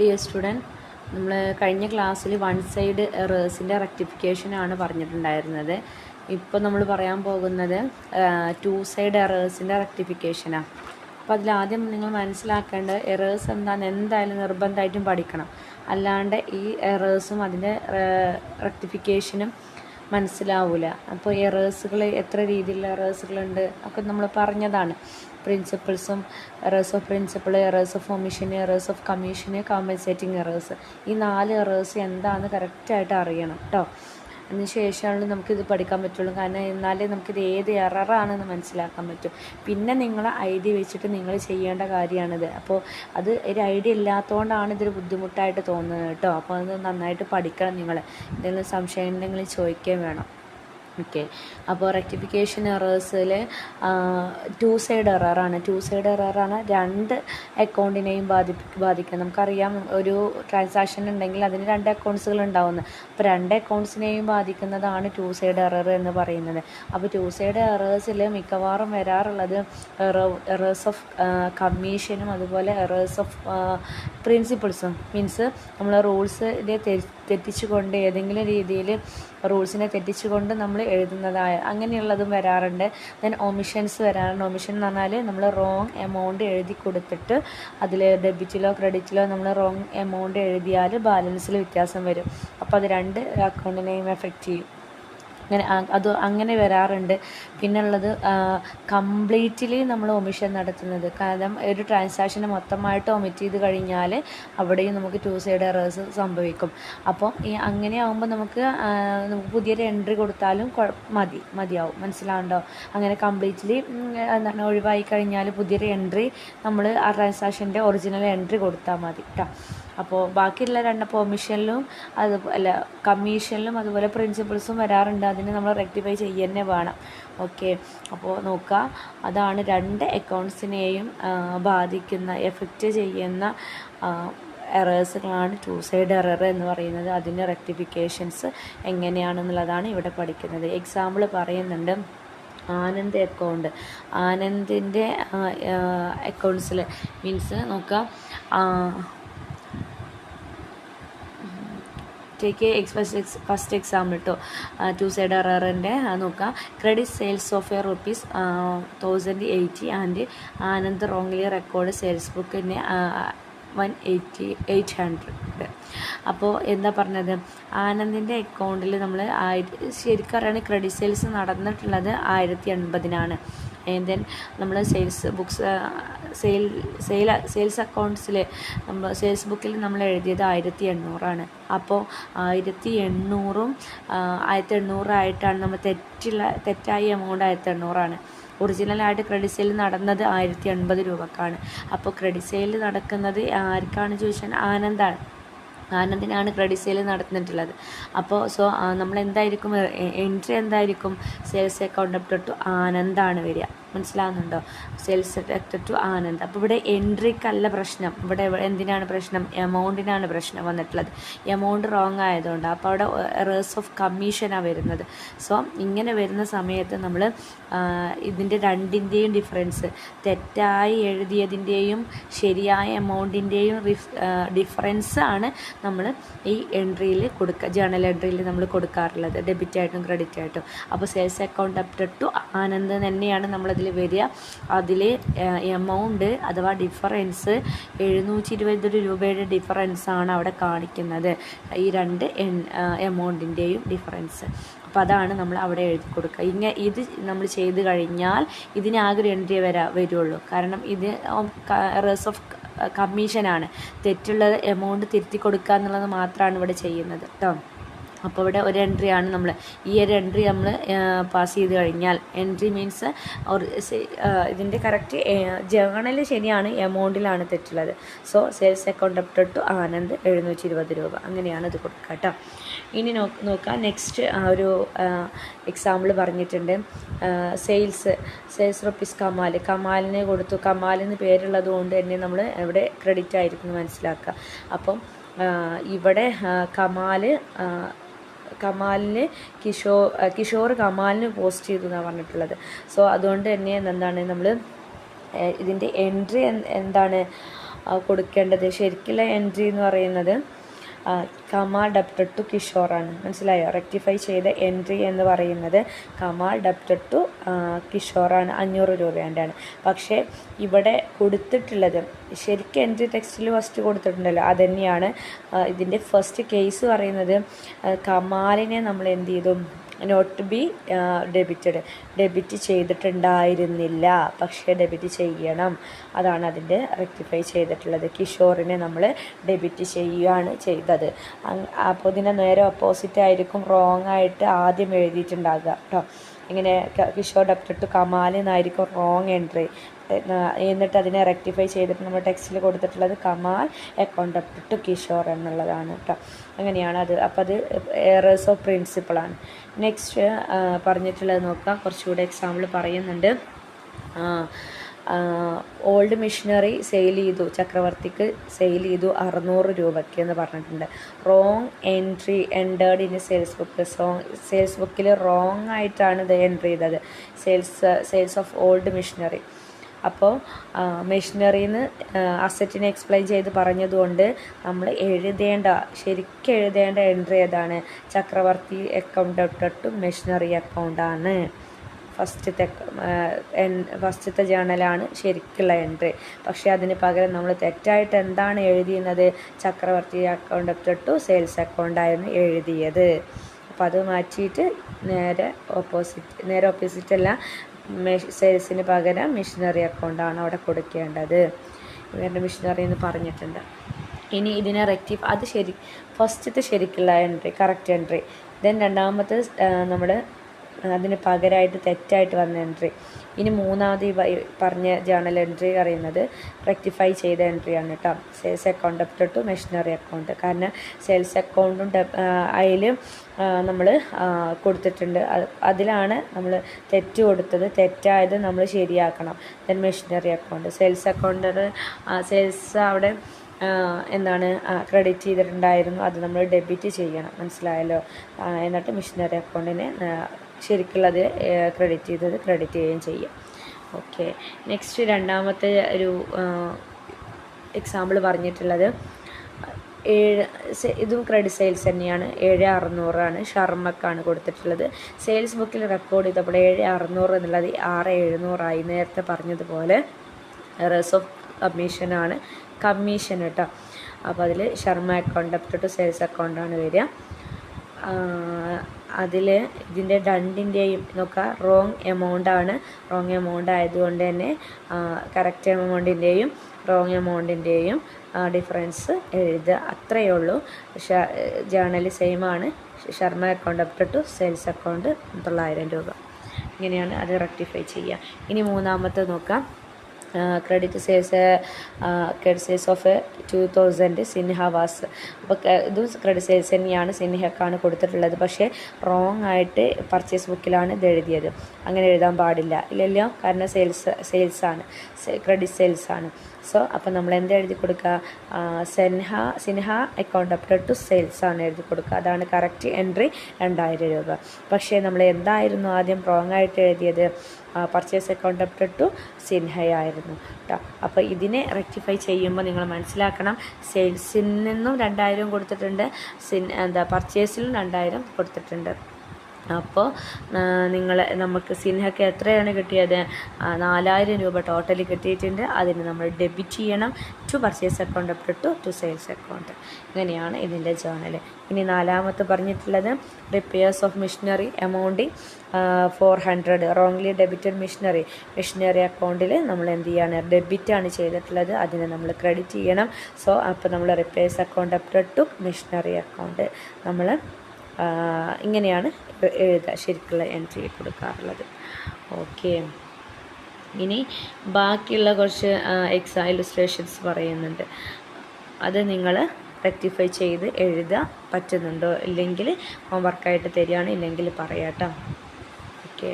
Dear student, നമ്മൾ കഴിഞ്ഞ ക്ലാസ്സിൽ വൺ സൈഡ് എറേഴ്സിൻ്റെ റെക്ടിഫിക്കേഷനാണ് പറഞ്ഞിട്ടുണ്ടായിരുന്നത്. ഇപ്പോൾ നമ്മൾ പറയാൻ പോകുന്നത് ടു സൈഡ് എറേഴ്സിൻ്റെ റെക്ടിഫിക്കേഷനാണ്. അപ്പോൾ അതിലാദ്യം നിങ്ങൾ മനസ്സിലാക്കേണ്ടത് എറേഴ്സ് എന്തായാലും നിർബന്ധമായിട്ടും പഠിക്കണം. അല്ലാണ്ട് ഈ എറേഴ്സും അതിൻ്റെ റെക്ടിഫിക്കേഷനും മനസ്സിലാവില്ല. അപ്പോൾ എറേഴ്സുകൾ എത്ര രീതിയിലുള്ള എറേഴ്സുകളുണ്ട് ഒക്കെ നമ്മൾ പറഞ്ഞതാണ്. പ്രിൻസിപ്പിൾസും, errors of principle, errors of omission, errors of commission, compensating errors, ഈ 4 എറേഴ്സ് എന്താണെന്ന് കറക്റ്റായിട്ട് അറിയണം കേട്ടോ. അതിന് ശേഷമാണ് നമുക്കിത് പഠിക്കാൻ പറ്റുള്ളൂ. കാരണം എന്നാലേ നമുക്കിത് ഏത് എററാണെന്ന് മനസ്സിലാക്കാൻ പറ്റും. പിന്നെ നിങ്ങളെ ഐഡിയ വെച്ചിട്ട് നിങ്ങൾ ചെയ്യേണ്ട കാര്യമാണിത്. അപ്പോൾ അത് ഒരു ഐഡിയ ഇല്ലാത്തതുകൊണ്ടാണ് ഇതൊരു ബുദ്ധിമുട്ടായിട്ട് തോന്നുന്നത് കേട്ടോ. അപ്പോൾ അത് നന്നായിട്ട് പഠിക്കണം. നിങ്ങൾ എന്തെങ്കിലും സംശയം ഉണ്ടെങ്കിൽ ചോദിക്കുകയും വേണം. ഓക്കെ, അപ്പോൾ റെക്ടിഫിക്കേഷൻ എറേഴ്സിൽ ടു സൈഡ് എററാണ്. രണ്ട് അക്കൗണ്ടിനെയും ബാധിക്കുക. നമുക്കറിയാം, ഒരു ട്രാൻസാക്ഷൻ ഉണ്ടെങ്കിൽ അതിന് 2 അക്കൗണ്ട്സുകൾ ഉണ്ടാവുന്നത്. അപ്പോൾ 2 അക്കൗണ്ട്സിനെയും ബാധിക്കുന്നതാണ് ടു സൈഡ് എറർ എന്ന് പറയുന്നത്. അപ്പോൾ ടു സൈഡ് എറേഴ്സിൽ മിക്കവാറും വരാറുള്ളത് എറേഴ്സ് ഓഫ് കമ്മീഷനും അതുപോലെ എറേഴ്സ് ഓഫ് പ്രിൻസിപ്പിൾസും. മീൻസ് നമ്മൾ റൂൾസിനെ തെറ്റിച്ചുകൊണ്ട് ഏതെങ്കിലും രീതിയിൽ റൂൾസിനെ തെറ്റിച്ചുകൊണ്ട് നമ്മൾ എഴുതുന്നതായ അങ്ങനെയുള്ളതും വരാറുണ്ട്. ദെൻ ഒമിഷൻസ് വരാറുണ്ട്. ഒമിഷൻ എന്ന് പറഞ്ഞാൽ നമ്മൾ റോങ് എമൗണ്ട് എഴുതി കൊടുത്തിട്ട് അതിൽ ഡെബിറ്റിലോ ക്രെഡിറ്റിലോ നമ്മൾ റോങ് എമൗണ്ട് എഴുതിയാൽ ബാലൻസിൽ വ്യത്യാസം വരും. അപ്പോൾ അത് 2 അക്കൗണ്ടിനെയും എഫക്റ്റ് ചെയ്യും. അങ്ങനെ വരാറുണ്ട്. പിന്നുള്ളത് കംപ്ലീറ്റ്ലി നമ്മൾ ഒമിഷൻ നടത്തുന്നത്. കാരണം ഒരു ട്രാൻസാക്ഷനെ മൊത്തമായിട്ട് ഒമിറ്റ് ചെയ്ത് കഴിഞ്ഞാൽ അവിടെയും നമുക്ക് ടു സൈഡ് എറേഴ്സ് സംഭവിക്കും. അപ്പോൾ അങ്ങനെ ആകുമ്പോൾ നമുക്ക് പുതിയൊരു എൻട്രി കൊടുത്താലും മതിയാവും. മനസ്സിലാവുണ്ടോ? അങ്ങനെ കംപ്ലീറ്റ്ലി ഒഴിവായി കഴിഞ്ഞാൽ പുതിയൊരു എൻട്രി നമ്മൾ ആ ട്രാൻസാക്ഷൻ്റെ ഒറിജിനൽ എൻട്രി കൊടുത്താൽ മതി കേട്ടോ. അപ്പോൾ ബാക്കിയുള്ള 2 ഒമിഷനിലും കമ്മീഷനിലും അതുപോലെ പ്രിൻസിപ്പിൾസും വരാറുണ്ട്. അതിന് നമ്മൾ റെക്ടിഫൈ ചെയ്യുന്നേ വേണം. ഓക്കെ, അപ്പോൾ നോക്കുക, അതാണ് 2 അക്കൗണ്ട്സിനെയും ബാധിക്കുന്ന എഫക്റ്റ് ചെയ്യുന്ന എറേഴ്സുകളാണ് ടു സൈഡ് എറർ എന്ന് പറയുന്നത്. അതിൻ്റെ റെക്ടിഫിക്കേഷൻസ് എങ്ങനെയാണെന്നുള്ളതാണ് ഇവിടെ പഠിക്കുന്നത്. എക്സാമ്പിൾ പറയുന്നുണ്ട്. ആനന്ദ് അക്കൗണ്ട്. ആനന്ദിൻ്റെ അക്കൗണ്ട്സിൽ മീൻസ് നോക്കുക, ടേക്ക് ഫസ്റ്റ് എക്സാമ്പിൾ കേട്ടോ. ടു സൈഡ് എററിൻ്റെ നോക്കാം. Credit sales of ₹1080 and Anand wrongly record sales ബുക്കിന് 180,800. അപ്പോൾ എന്താ പറഞ്ഞത്, ആനന്ദിൻ്റെ അക്കൗണ്ടിൽ നമ്മൾ ശരിക്കും പറയുകയാണെങ്കിൽ ക്രെഡിറ്റ് സെയിൽസ് നടന്നിട്ടുള്ളത് 1080-നാണ്. ദെൻ നമ്മൾ സെയിൽസ് അക്കൗണ്ട്സിൽ സെയിൽസ് ബുക്കിൽ നമ്മൾ എഴുതിയത് 1800-ആണ്. അപ്പോൾ 1800-ഉം 1800 ആയിട്ടാണ് നമ്മൾ തെറ്റായ എമൗണ്ട് 1800-ആണ്. ഒറിജിനലായിട്ട് ക്രെഡിറ്റ് സെയിൽ നടന്നത് 1080 രൂപക്കാണ്. അപ്പോൾ ക്രെഡിറ്റ് സെയിൽ നടക്കുന്നത് ആർക്കാണ് ചോദിച്ചാൽ ആനന്ദിനാണ് ക്രെഡിറ്റ് സെയിൽ നടന്നിട്ടുള്ളത്. അപ്പോൾ നമ്മൾ എന്തായിരിക്കും എൻട്രി എന്തായിരിക്കും? സെയിൽസ് അക്കൗണ്ട് അപ് ടു ആനന്ദാണ് വരിക. മനസ്സിലാകുന്നുണ്ടോ? Sales account to Anand. അപ്പോൾ ഇവിടെ എൻട്രിക്കല്ല പ്രശ്നം. ഇവിടെ എന്തിനാണ് പ്രശ്നം? എമൗണ്ടിനാണ് പ്രശ്നം വന്നിട്ടുള്ളത്. എമൗണ്ട് റോങ് ആയതുകൊണ്ട്. അപ്പോൾ അവിടെ എറേഴ്സ് ഓഫ് കമ്മീഷനാണ് വരുന്നത്. സോ ഇങ്ങനെ വരുന്ന സമയത്ത് നമ്മൾ ഇതിൻ്റെ 2ൻ്റെയും ഡിഫറൻസ്, തെറ്റായി എഴുതിയതിൻ്റെയും ശരിയായ എമൗണ്ടിൻ്റെയും ഡിഫറൻസ് ആണ് നമ്മൾ ഈ എൻട്രിയിൽ ജേണൽ എൻട്രിയിൽ നമ്മൾ കൊടുക്കാറുള്ളത്, ഡെബിറ്റായിട്ടും ക്രെഡിറ്റായിട്ടും. അപ്പോൾ sales account up to Anand തന്നെയാണ് നമ്മളതിൽ വരിക. അതിൽ എമൗണ്ട് അഥവാ ഡിഫറൻസ് 720 രൂപയുടെ ഡിഫറൻസാണ് അവിടെ കാണിക്കുന്നത്, ഈ 2 എമൗണ്ടിൻ്റെയും ഡിഫറൻസ്. അപ്പോൾ അതാണ് നമ്മൾ അവിടെ എഴുതി കൊടുക്കുക. ഇത് നമ്മൾ ചെയ്ത് കഴിഞ്ഞാൽ ഇതിനാകെ ഒരു എൻട്രി വരുള്ളൂ. കാരണം ഇത് എറേഴ്സ് ഓഫ് കമ്മീഷനാണ്. തെറ്റുള്ള എമൗണ്ട് തിരുത്തി കൊടുക്കുക എന്നുള്ളത് മാത്രമാണ് ഇവിടെ ചെയ്യുന്നത് കേട്ടോ. അപ്പോൾ ഇവിടെ ഒരു എൻട്രിയാണ് നമ്മൾ ഈ ഒരു എൻട്രി നമ്മൾ പാസ് ചെയ്ത് കഴിഞ്ഞാൽ, എൻട്രി മീൻസ് ഇതിൻ്റെ കറക്റ്റ് ജേണൽ ശരിയാണ്, എമൗണ്ടിലാണ് തെറ്റുള്ളത്. So sales account up to Anand 720 രൂപ, അങ്ങനെയാണ് ഇത് കൊടുക്കുക കേട്ടോ. ഇനി നോക്കാം, നെക്സ്റ്റ് ഒരു എക്സാമ്പിൾ പറഞ്ഞിട്ടുണ്ട്. സെയിൽസ് റുപ്പീസ് കമാലിന് കൊടുത്തു. കമാലിന് പേരുള്ളത് കൊണ്ട് തന്നെ നമ്മൾ ഇവിടെ ക്രെഡിറ്റ് ആയിരിക്കും മനസ്സിലാക്കുക. അപ്പം ഇവിടെ കമാലിന് കിഷോർ കമാലിന് പോസ്റ്റ് ചെയ്തു എന്നാണ് പറഞ്ഞിട്ടുള്ളത്. സോ അതുകൊണ്ട് തന്നെ എന്താണ് നമ്മൾ ഇതിൻ്റെ എൻട്രി എന്താണ്? കൊടുക്കേണ്ടത് ശരിക്കുള്ള എൻട്രി എന്ന് പറയുന്നത് കമാൽ ഡെപ്റ്റഡ് ടു കിഷോറാണ്. മനസ്സിലായോ? റെക്ടിഫൈ ചെയ്ത എൻട്രി എന്ന് പറയുന്നത് കമാൽ ഡെപ്റ്റഡ് ടു കിഷോറാണ്, 500 രൂപേൻ്റെയാണ്. പക്ഷേ ഇവിടെ കൊടുത്തിട്ടുള്ളത് ശരിക്കും എൻട്രി ടെക്സ്റ്റിൽ ഫസ്റ്റ് കൊടുത്തിട്ടുണ്ടല്ലോ, അതുതന്നെയാണ് ഇതിൻ്റെ ഫസ്റ്റ് കേസ് പറയുന്നത്. കമാലിനെ നമ്മൾ എന്ത് ചെയ്തു? നോട്ട് ബി ഡെബിറ്റ് ചെയ്തിട്ടുണ്ടായിരുന്നില്ല, പക്ഷേ ഡെബിറ്റ് ചെയ്യണം. അതാണ് അതിൻ്റെ റെക്ടിഫൈ ചെയ്തിട്ടുള്ളത്. കിഷോറിനെ നമ്മൾ ഡെബിറ്റ് ചെയ്യുകയാണ് ചെയ്തത്. അപ്പോൾ ഇതിനെ നേരെ ഓപ്പോസിറ്റ് ആയിരിക്കും റോങ് ആയിട്ട് ആദ്യം എഴുതിയിട്ടുണ്ടാകുക കേട്ടോ. ഇങ്ങനെ കിഷോർ ഡെപ്റ്റഡ് ടു കമാൽ എന്നായിരിക്കും റോങ് എൻട്രി. എന്നിട്ട് അതിനെ റെക്ടിഫൈ ചെയ്തിട്ട് നമ്മൾ ടെക്സ്റ്റിൽ കൊടുത്തിട്ടുള്ളത് Kamal account debited to Kishore എന്നുള്ളതാണ് കേട്ടോ. അങ്ങനെയാണ് അത്. അപ്പോൾ അത് എറേഴ്സ് ഓഫ് പ്രിൻസിപ്പിളാണ്. നെക്സ്റ്റ് പറഞ്ഞിട്ടുള്ളത് നോക്കാം. കുറച്ചുകൂടെ എക്സാമ്പിൾ പറയുന്നുണ്ട്. ഓൾഡ് മിഷനറി സെയിൽ ചെയ്തു, ചക്രവർത്തിക്ക് സെയിൽ ചെയ്തു 600 രൂപയ്ക്ക് എന്ന് പറഞ്ഞിട്ടുണ്ട്. Wrong entry entered in sales book. Sales ബുക്കിൽ റോങ് ആയിട്ടാണ് ഇത് എൻട്രി ചെയ്തത്, സെയിൽസ് ഓഫ് ഓൾഡ് മിഷനറി. അപ്പോൾ മെഷീനറിന്ന് അസറ്റിനെ എക്സ്പ്ലെയിൻ ചെയ്ത് പറഞ്ഞതുകൊണ്ട് നമ്മൾ ശരിക്കും എഴുതേണ്ട എൻട്രി ഏതാണ്? ചക്രവർത്തി അക്കൗണ്ട് ഡെപ്റ്റഡ് ടു മെഷീനറി അക്കൗണ്ടാണ്. ഫസ്റ്റത്തെ ജേണലാണ് ശരിക്കുള്ള എൻട്രി. പക്ഷേ അതിന് പകരം നമ്മൾ തെറ്റായിട്ട് എന്താണ് എഴുതിയിരുന്നത്? ചക്രവർത്തി അക്കൗണ്ട് ഡെപ്റ്റഡ് ടു സെയിൽസ് അക്കൗണ്ടായിരുന്നു എഴുതിയത്. അപ്പോൾ അത് മാറ്റിയിട്ട് നേരെ ഓപ്പോസിറ്റ് അല്ല, സെയിൽസിന് പകരം മിഷനറി അക്കൗണ്ടാണ് അവിടെ കൊടുക്കേണ്ടത്. ഇവരുടെ മിഷനറി എന്ന് പറഞ്ഞിട്ടുണ്ട്. ഇനി ഇതിനെ അത് ഫസ്റ്റത്തെ ശരിക്കുള്ള എൻട്രി, കറക്റ്റ് എൻട്രി. ദെൻ രണ്ടാമത്തെ നമ്മൾ അതിന് പകരമായിട്ട് തെറ്റായിട്ട് വന്ന എൻട്രി. ഇനി മൂന്നാമത് പറഞ്ഞ ജേണൽ എൻട്രി അറിയുന്നത് റെക്ടിഫൈ ചെയ്ത എൻട്രിയാണ് കേട്ടോ. Sales account debited to machinery account. കാരണം സെയിൽസ് അക്കൗണ്ടും അതിൽ നമ്മൾ കൊടുത്തിട്ടുണ്ട്, അതിലാണ് നമ്മൾ തെറ്റ് കൊടുത്തത്. തെറ്റായത് നമ്മൾ ശരിയാക്കണം. Then machinery account, sales sales അവിടെ ക്രെഡിറ്റ് ചെയ്തിട്ടുണ്ടായിരുന്നു, അത് നമ്മൾ ഡെബിറ്റ് ചെയ്യണം. മനസ്സിലായല്ലോ? എന്നിട്ട് മിഷനറി അക്കൗണ്ടിനെ ശരിക്കുള്ളത് ക്രെഡിറ്റ് ചെയ്യുകയും ചെയ്യാം. ഓക്കെ. നെക്സ്റ്റ് രണ്ടാമത്തെ ഒരു എക്സാമ്പിൾ പറഞ്ഞിട്ടുള്ളത് ഇതും ക്രെഡിറ്റ് സെയിൽസ് തന്നെയാണ്. 7600 ഷർമ്മക്കാണ് കൊടുത്തിട്ടുള്ളത്. സെയിൽസ് ബുക്കിൽ റെക്കോർഡ് ചെയ്തപ്പോൾ 7600 എന്നുള്ളത് 6700 നേരത്തെ പറഞ്ഞതുപോലെ എറേഴ്സ് ഓഫ് കമ്മീഷൻ കേട്ടോ. അപ്പോൾ അതിൽ Sharma account debited to sales അക്കൗണ്ടാണ് വരിക. അതിൽ ഇതിൻ്റെ രണ്ടിൻ്റെയും നോക്കുക റോങ് എമൗണ്ടാണ്. റോങ് എമൗണ്ട് ആയതുകൊണ്ട് തന്നെ കറക്റ്റ് എമൗണ്ടിൻ്റെയും റോങ് എമൗണ്ടിൻ്റെയും ഡിഫറൻസ് എഴുതുക, അത്രയേ ഉള്ളൂ. ജേണൽ സെയിം ആണ്. Sharma account debited to sales account 900 രൂപ. ഇങ്ങനെയാണ് അത് റെക്ടിഫൈ ചെയ്യുക. ഇനി മൂന്നാമത്തെ നോക്കാം. ക്രെഡിറ്റ് സെയിൽസ് ഓഫ് 2000 സിൻഹവാസ്. അപ്പോൾ ഇതും ക്രെഡിറ്റ് സെയിൽസ് തന്നെയാണ്, സിൻഹക്കാണ് കൊടുത്തിട്ടുള്ളത്. പക്ഷേ റോങ് ആയിട്ട് പർച്ചേസ് ബുക്കിലാണ് ഇത് എഴുതിയത്. അങ്ങനെ എഴുതാൻ പാടില്ല, ഇല്ലല്ലോ, കാരണം സെയിൽസാണ്, ക്രെഡിറ്റ് സെയിൽസാണ്. സോ അപ്പോൾ നമ്മൾ എന്താ എഴുതി കൊടുക്കുക? Sinha account debited to sales ആണ് എഴുതി കൊടുക്കുക. അതാണ് കറക്റ്റ് എൻട്രി, 2000 രൂപ. പക്ഷേ നമ്മൾ എന്തായിരുന്നു ആദ്യം റോങ് ആയിട്ട് എഴുതിയത്? പർച്ചേസ് അക്കൗണ്ട് ഡെപ്റ്റഡ് ടു സിൻഹയായിരുന്നു കേട്ടോ. അപ്പോൾ ഇതിനെ റെക്ടിഫൈ ചെയ്യുമ്പോൾ നിങ്ങൾ മനസ്സിലാക്കണം, സെയിൽസിൽ നിന്നും 2000 കൊടുത്തിട്ടുണ്ട്, പർച്ചേസിലും 2000 കൊടുത്തിട്ടുണ്ട്. അപ്പോൾ നമുക്ക് സിൻഹയ്ക്ക് എത്രയാണ് കിട്ടിയത്? 4000 രൂപ ടോട്ടലി കിട്ടിയിട്ടുണ്ട്. അതിന് നമ്മൾ ഡെബിറ്റ് ചെയ്യണം to purchase account debited to sales account. ഇങ്ങനെയാണ് ഇതിൻ്റെ ജേണൽ. ഇനി നാലാമത്തെ പറഞ്ഞിട്ടുള്ളത് repairs of machinery amounting 400 wrongly debited machinery അക്കൗണ്ടിൽ നമ്മൾ എന്ത് ചെയ്യാണ്? ഡെബിറ്റാണ് ചെയ്തിട്ടുള്ളത്, അതിനെ നമ്മൾ ക്രെഡിറ്റ് ചെയ്യണം. സോ അപ്പോൾ നമ്മൾ repairs account debited to machinery account നമ്മൾ ഇങ്ങനെയാണ് എഴുതുക, ശരിക്കുള്ള എൻട്രി കൊടുക്കാറുള്ളത്. ഓക്കെ. ഇനി ബാക്കിയുള്ള കുറച്ച് ഇലുസ്ട്രേഷൻസ് പറയുന്നുണ്ട്. അത് നിങ്ങൾ റെക്ടിഫൈ ചെയ്ത് എഴുതാൻ പറ്റുന്നുണ്ടോ? ഇല്ലെങ്കിൽ ഹോംവർക്കായിട്ട് തരികയാണ്, ഇല്ലെങ്കിൽ പറയാം കേട്ടോ. ഓക്കെ.